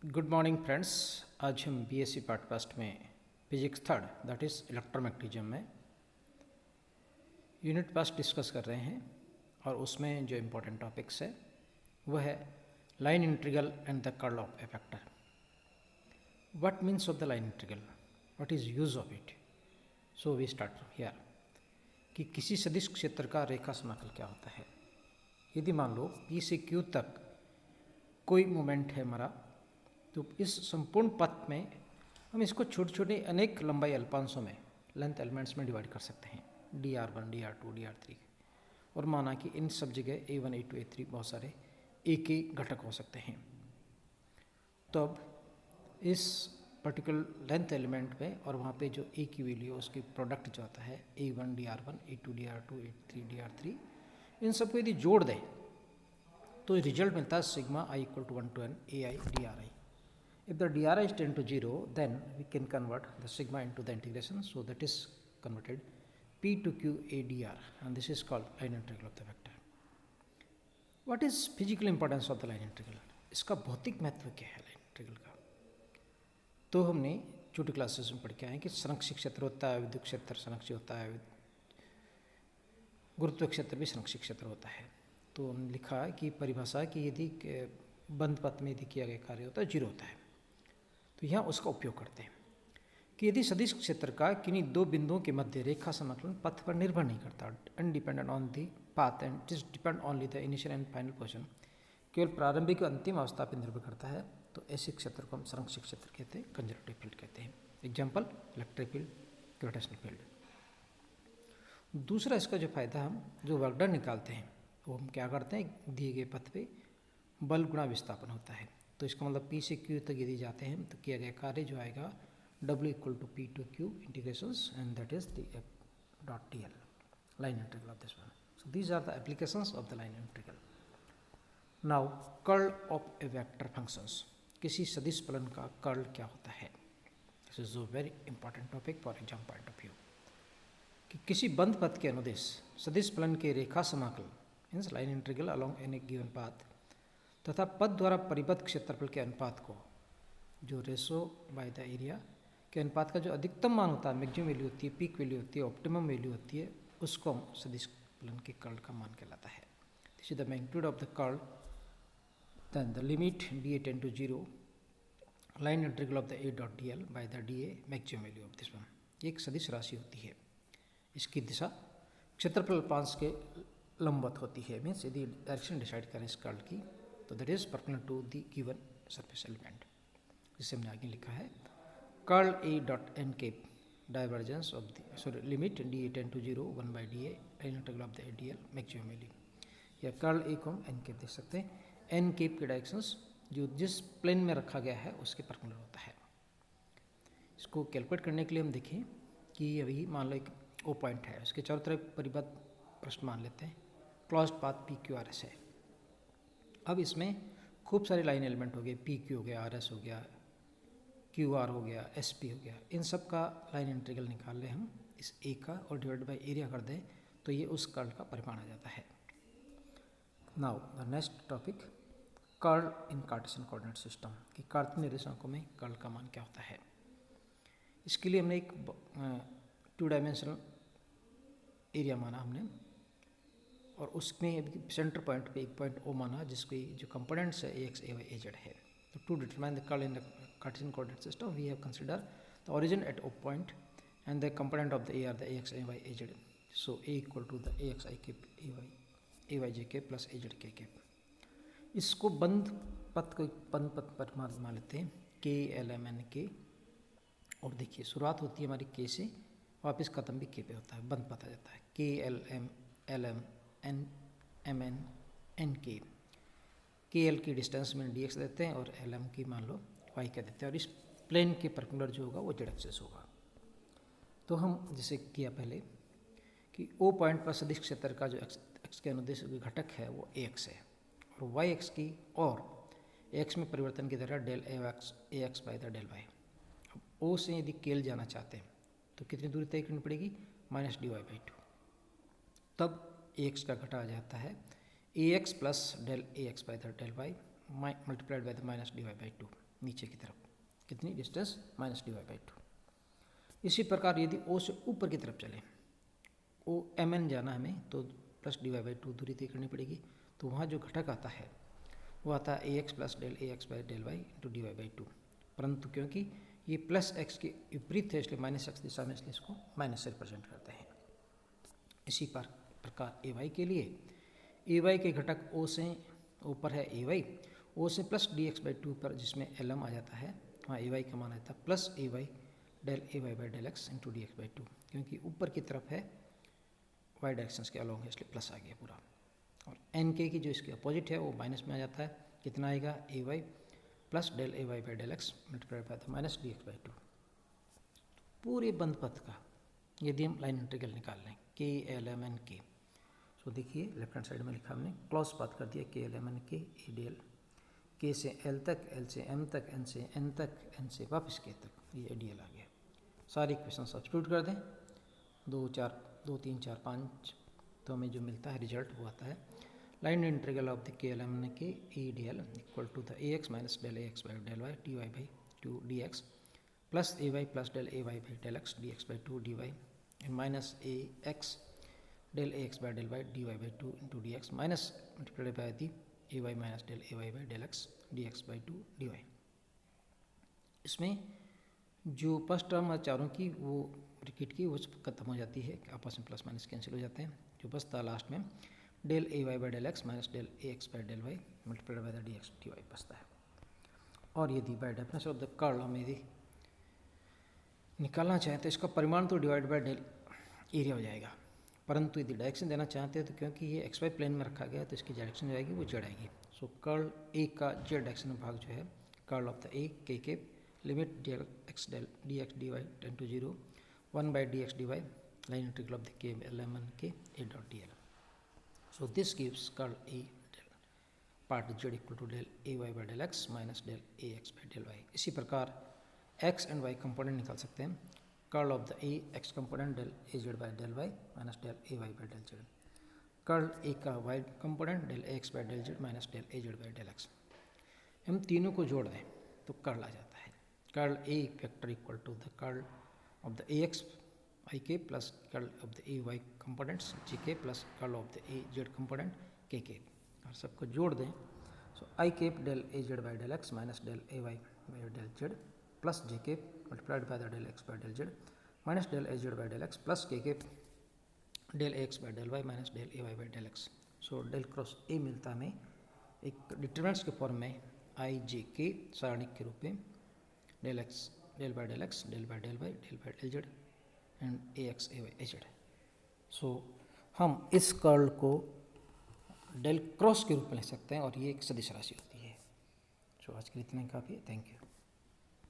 Good morning friends. आज हम BSc podcast में physics third that is electromagnetism में यूनिट पास डिस्कस कर रहे हैं और उसमें जो इम्पोर्टेंट टॉपिक्स है वह है line integral and the curl of a vector. What means of the line integral, what is use of it. So we start here कि किसी सदिश क्षेत्र का रेखा समाकल क्या होता है। यदि मान लो P से Q तक कोई मोमेंट है हमारा, तो इस संपूर्ण पथ में हम इसको छोटे छोटे अनेक लंबाई अल्पांशों में लेंथ एलिमेंट्स में डिवाइड कर सकते हैं, dr1 dr2 dr3, और माना कि इन सब जगह a1 a2 a3 बहुत सारे एक ही घटक हो सकते हैं। तो अब इस पर्टिकुलर लेंथ एलिमेंट में और वहाँ पे जो a की वैल्यू उसकी प्रोडक्ट जो आता है a1 dr1 a2 dr2 a3 dr3, इन सबको यदि जोड़ दें तो रिजल्ट मिलता है sigma i equal to 1 to n ai dri। If the dri is 10 to 0, then we can convert the sigma into the integration, so that is converted p to q a dr, and this is called line integral of the vector. What is physical importance of the line integral? इसका भौतिक महत्व क्या है line integral का? तो हमने छोटी classes में पढ़ के आए कि संरक्षित क्षेत्र होता है, विद्युत क्षेत्र संरक्षित होता है, गुरुत्व क्षेत्र भी संरक्षित क्षेत्र होता है। तो हमने लिखा कि परिभाषा कि यदि बंद पथ में यदि किया गया कार्य होता है जीरो होता है, तो यहाँ उसका उपयोग करते हैं कि यदि सदिश क्षेत्र का किन्हीं दो बिंदुओं के मध्य रेखा समाकलन पथ पर निर्भर नहीं करता, independent on the path and it is depend only the initial and final position, केवल प्रारंभिक और अंतिम अवस्था पर निर्भर करता है, तो ऐसे क्षेत्र को हम संरक्षित क्षेत्र कहते हैं, कंजर्वेटिव फील्ड कहते हैं। Example electric field, gravitational field. दूसरा इसका जो फायदा हम जो वर्क डन निकालते हैं वो हम क्या करते हैं, दिए गए पथ पे बल गुणा विस्थापन होता है। तो इसका मतलब P से Q तक यदि जाते हैं तो किया गया कार्य जो आएगा W equal to P to Q integrations and that is the F dot TL, line integral of this one. So these are the applications of the line integral. Now curl of a vector functions, किसी सदिश फलन का curl क्या होता है। This is a very important topic for exam point of view कि किसी बंद पथ के अनुदेश सदिश फलन के रेखा समाकल means line integral along any given path तथा पथ द्वारा परिबद्ध क्षेत्रफल के अनुपात को, जो रेशो बाय द एरिया के अनुपात का जो अधिकतम मान होता है, मैक्सिमम वैल्यू होती है, पीक वैल्यू होती है, ऑप्टिमम वैल्यू होती है, उसको हम सदिश फलन के कर्ल का मान कहलाता है। This is the magnitude of the curl, then the limit dA tends to 0, line integral of the A dot DL by the DA maximum value of this one. एक सदिश राशि होती है, इसकी दिशा क्षेत्रफल अल्पांश के लंबवत होती है, मीन्स यदि डायरेक्शन डिसाइड करें इस कर्ल की तो that is perpendicular to the given surface element. जिससे हमने आगे लिखा है कर्ल A डॉट n के divergence of the limit dA tends to 0 1 by DA line integral of the ADL maximum value, या कर्ल A को हम n केप देख सकते हैं। n केप के डायरेक्शंस जो जिस प्लेन में रखा गया है उसके परपेंडिकुलर होता है। इसको कैलकुलेट करने के लिए हम देखें कि अभी मान लो एक O पॉइंट है, उसके चारों तरफ परिबद्ध पृष्ठ मान लेते हैं, क्लोज्ड पाथ PQRS है। अब इसमें खूब सारे लाइन एलिमेंट हो गए, PQ हो गया, RS हो गया, QR हो गया, SP हो गया, इन सब का लाइन इंटीग्रल निकाल लें हम इस A का और डिवाइड बाई एरिया कर दें तो ये उस कर्ल का परिमाण आ जाता है। Now the next topic curl in Cartesian coordinate system कि कार्तीय निर्देशांकों में कर्ल का मान क्या होता है। इसके लिए हमने एक 2 डायमेंशनल एरिया माना हमने, और उसमें सेंटर पॉइंट पे एक पॉइंट O माना जिसकी जो कंपोनेंट्स है AX AY AZ है। तो to determine the curl in the Cartesian coordinate system we have consider the origin at O point and the component of the A are the AX AY AZ। So A equal to the AX I cap AYJ cap plus AZ K cap. इसको बंद पथ को बंद पथ पर मान लेते हैं K L M N K, और देखिए शुरुआत होती है हमारी K से, वापस खत्म भी K पे होता है, बंद पथ आ जाता है K L M L M N M N N K। KL की डिस्टेंस में dx देते हैं और LM की मान लो y कह देते हैं, और इस प्लेन के परपेंडिकुलर जो होगा वो z एक्सिस होगा। तो हम जैसे किया पहले कि O पॉइंट पर सदिश क्षेत्र का जो x के अनुदेश घटक है वो AX है, और y एक्स की और x में परिवर्तन की दर del AX by the del y। अब O से यदि KL जाना चाहते हैं तो कितनी दूरी तय करनी पड़ेगी, -dy/2, तब AX का घटा आ जाता है AX plus del AX by the del y multiplied by the minus dy by two, नीचे की तरफ कितनी distance minus dy by two. इसी प्रकार यदि O से ऊपर की तरफ चलें, O mn जाना हमें तो प्लस dy बाई टू दूरी तय करनी पड़ेगी, तो वहाँ जो घटक आता है वो आता है ax plus del ax by del y into dy by two, परंतु क्योंकि ये प्लस x के विपरीत है इसलिए माइनस x दिशा में, इसलिए इसको माइनस से रिप्रेजेंट करते हैं। इसी प्रकार ay के लिए ay के घटक O से ऊपर है ay, O से प्लस dx बाई टू पर जिसमें lm आ जाता है, वहाँ ay का मान आता है plus ay del ay by del x into d x by two, क्योंकि ऊपर की तरफ है y डायरेक्शंस के अलॉन्ग है इसलिए प्लस आ गया पूरा। और एन के की जो इसके अपोजिट है वो माइनस में आ जाता है, कितना आएगा ay plus del ay by del x multiplied by the minus dx by two. पूरे बंद पथ का यदि हम लाइन इंटीग्रल निकाल लें के एल एम एन के, सो देखिए लेफ्ट हैंड साइड में लिखा हमने क्लोज पाथ कर दिया के l m n k a d L, के से एल तक, एल से एम तक, एन से एन तक, एन से वापस के तक, ये डी एल आ गया। सारे इक्वेशन सब्स्टिट्यूट कर दें, 2 3 4 5, तो हमें जो मिलता है रिजल्ट वो आता है line integral of the k l m n k a d l equal to the A x minus del A x by del y d y by two d x plus a y plus del A Y by del x d x by two d y and minus a x del A x by del y d y by two into d x minus multiplied by the a y minus del A Y by del x d x by two d y. इसमें जो first term है चारों की वो bracket की वो खत्म हो जाती है, आपस में प्लस माइनस कैंसिल हो जाते हैं। जो बचता लास्ट में del A Y by del x minus del A x by del y multiplied by the d x d y बचता है। और यदि by definition of the curl हम यदि निकालना चाहें तो इसका परिमाण तो डिवाइड बाई डेल एरिया हो जाएगा, परंतु यदि डायरेक्शन देना चाहते हैं तो क्योंकि ये एक्स वाई प्लेन में रखा गया है तो इसकी डायरेक्शन जो आएगी वो जेड आएगी। सो कर्ल ए का जेड डायरेक्शन में भाग जो है कर्ल ऑफ द ए के limit del x d x d y tend to 0 1 by d x d y line integral of the k l m n k a dot d l. So this gives curl a part z equal to del A Y by del x minus del A x by del y. इसी प्रकार x and y component निकाल सकते हैं, curl of the A x component del A Z by del Y minus del A Y by del Z, curl A का Y component del A x by del Z minus del A Z by del X. हम तीनों को जोड़ दें तो curl आ जाता है, curl A vector equal to the curl of the A X I के plus curl of the A Y components J के plus curl of the A Z component के, और सबको जोड़ दें। सो आई के del A Z by del x minus del A Y by del Z plus J के multiplied by the del X by del Z minus del A Z by del x plus k del A x by del Y minus del A Y by del x. So del cross a मिलता हमें एक determinants के form में आई जे के सारणिक के रूप में del X del by del X del by del Y del by del Z and A X A Y A Z. So हम इस कर्ल को डेल क्रॉस के रूप में लिख सकते हैं और ये एक सदिश राशि होती है। सो आज के लिए इतना ही काफ़ी है, थैंक यू।